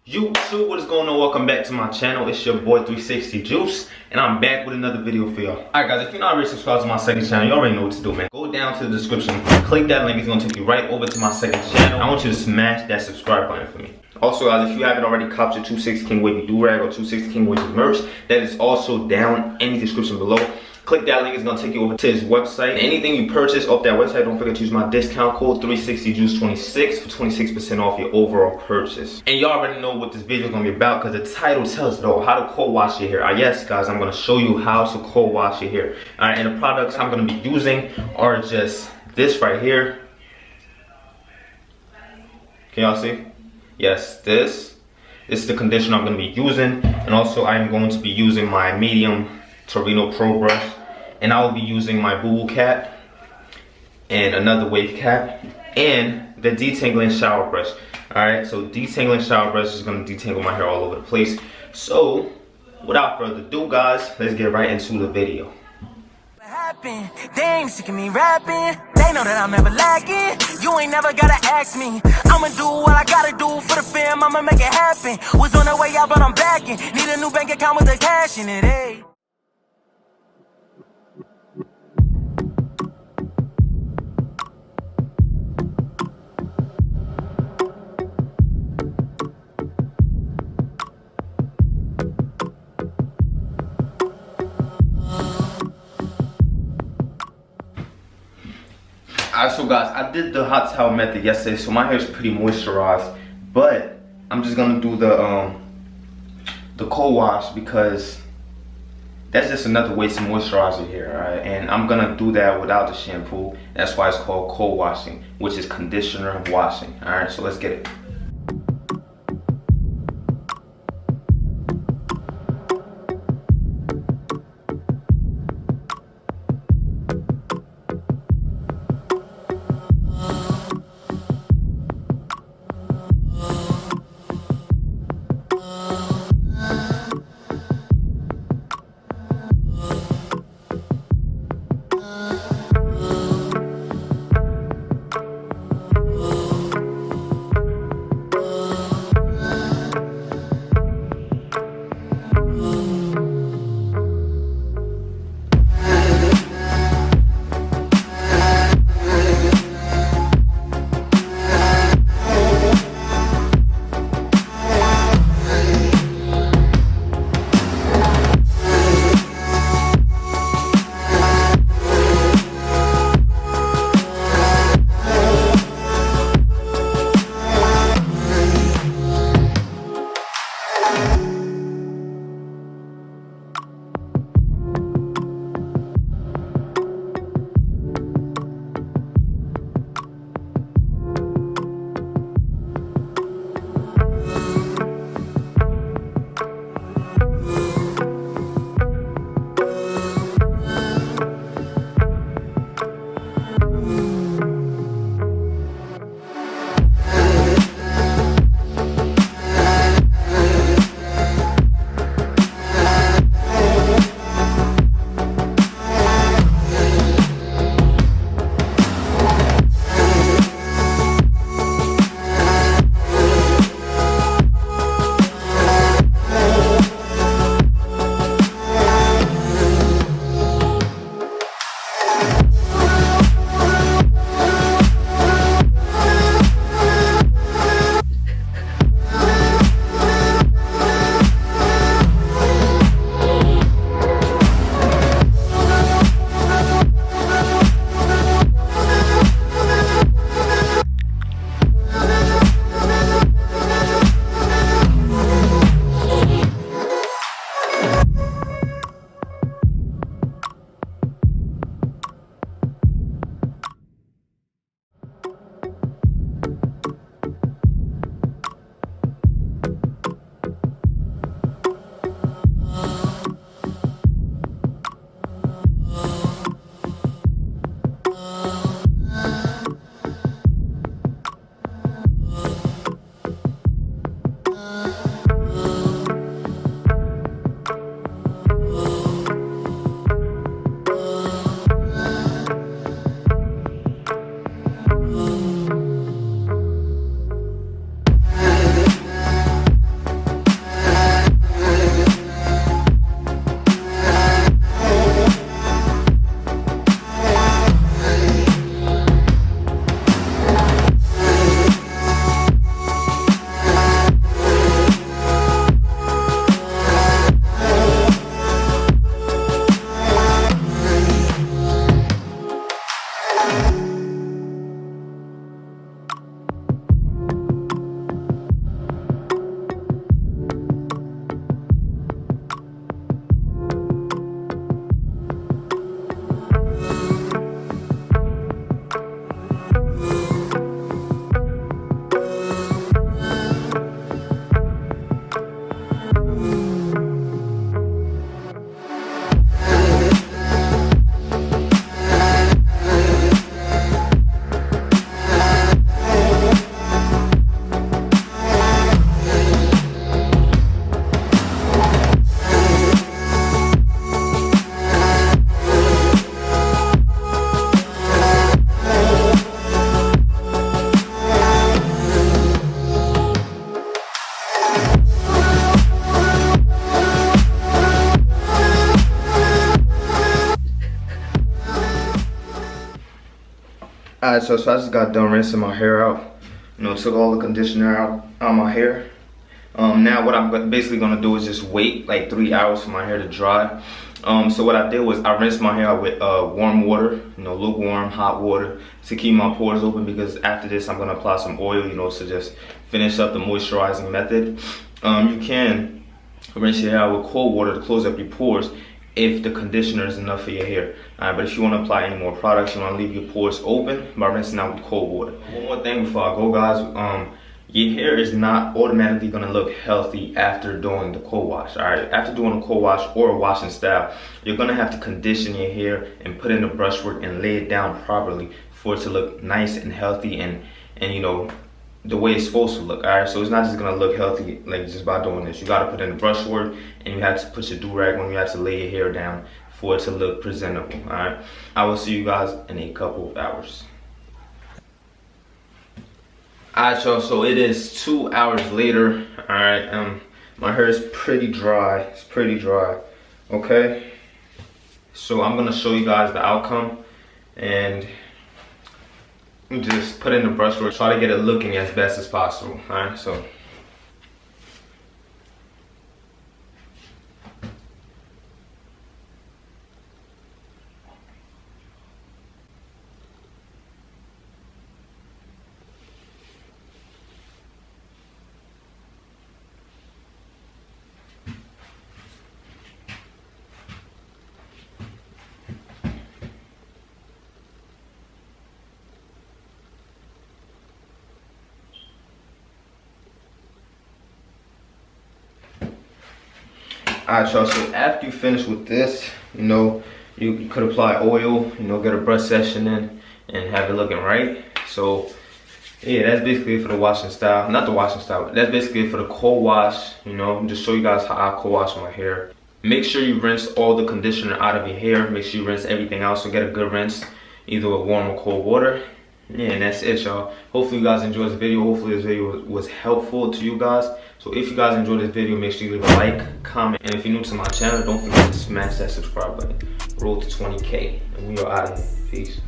YouTube, what is going on? Welcome back to my channel. It's your boy 360 Juice, and I'm back with another video for y'all. Alright guys, if you're not already subscribed to my second channel, you already know what to do, man. Go down to the description, click that link, it's gonna take you right over to my second channel. I want you to smash that subscribe button for me. Also guys, if you haven't already copped your 260 King Wavy do-rag or 260 King Wavy merch, that is also down in the description below. Click that link, it's gonna take you over to his website. And anything you purchase off that website, don't forget to use my discount code 360juice26 for 26% off your overall purchase. And y'all already know what this video is gonna be about because the title tells it all, how to cold wash your hair. Yes guys, I'm gonna show you how to cold wash your hair. Alright, and the products I'm gonna be using are just this right here. Can y'all see? Yes, this is the conditioner I'm gonna be using. And also I'm going to be using my medium Torino Pro brush. And I will be using my boo cap and another wave cap and the detangling shower brush. Alright, so detangling shower brush is going to detangle my hair all over the place. So without further ado guys, let's get right into the video. They ain't sick of me rapping. They know that I'm never lacking. You ain't never gotta ask me. I'ma do what I gotta do for the fam. I'ma make it happen. Was on the way out but I'm backing. Need a new bank account with the cash in it, hey. Alright, so guys, I did the hot towel method yesterday, so my hair is pretty moisturized. But I'm just gonna do the cold wash because that's just another way to moisturize your hair, alright? And I'm gonna do that without the shampoo. That's why it's called cold washing, which is conditioner washing. Alright, so let's get it. Alright, so I just got done rinsing my hair out. You know, took all the conditioner out my hair. Now what I'm basically gonna do is just wait like 3 hours for my hair to dry. So what I did was I rinsed my hair out with warm water, you know, lukewarm, hot water to keep my pores open, because after this I'm gonna apply some oil, you know, to just finish up the moisturizing method. You can rinse your hair out with cold water to close up your pores if the conditioner is enough for your hair. But if you want to apply any more products, you want to leave your pores open by rinsing out with cold water. One more thing before I go, guys. Your hair is not automatically going to look healthy after doing the cold wash. All right, after doing a cold wash or a washing style, you're going to have to condition your hair and put in the brushwork and lay it down properly for it to look nice and healthy and you know, the way it's supposed to look. All right, so it's not just gonna look healthy like just by doing this. You gotta put in the brushwork, and you have to put your do-rag on. You have to lay your hair down for it to look presentable. All right, I will see you guys in a couple of hours. All right, y'all, so it is 2 hours later. All right, my hair is pretty dry. It's pretty dry. Okay, so I'm gonna show you guys the outcome, and just put in the brushwork, try to get it looking as best as possible. All right, so alright, y'all, so after you finish with this, you know, you could apply oil, you know, get a brush session in and have it looking right. So yeah, that's basically it for the washing style. Not the washing style, that's basically it for the cold wash. You know, just show you guys how I cold wash my hair. Make sure you rinse all the conditioner out of your hair. Make sure you rinse everything out, so get a good rinse, either with warm or cold water. Yeah, and that's it, y'all. Hopefully you guys enjoyed this video. Hopefully this video was helpful to you guys. So if you guys enjoyed this video, make sure you leave a like, comment, and if you're new to my channel, don't forget to smash that subscribe button. Roll to 20K, and we are out of here. Peace.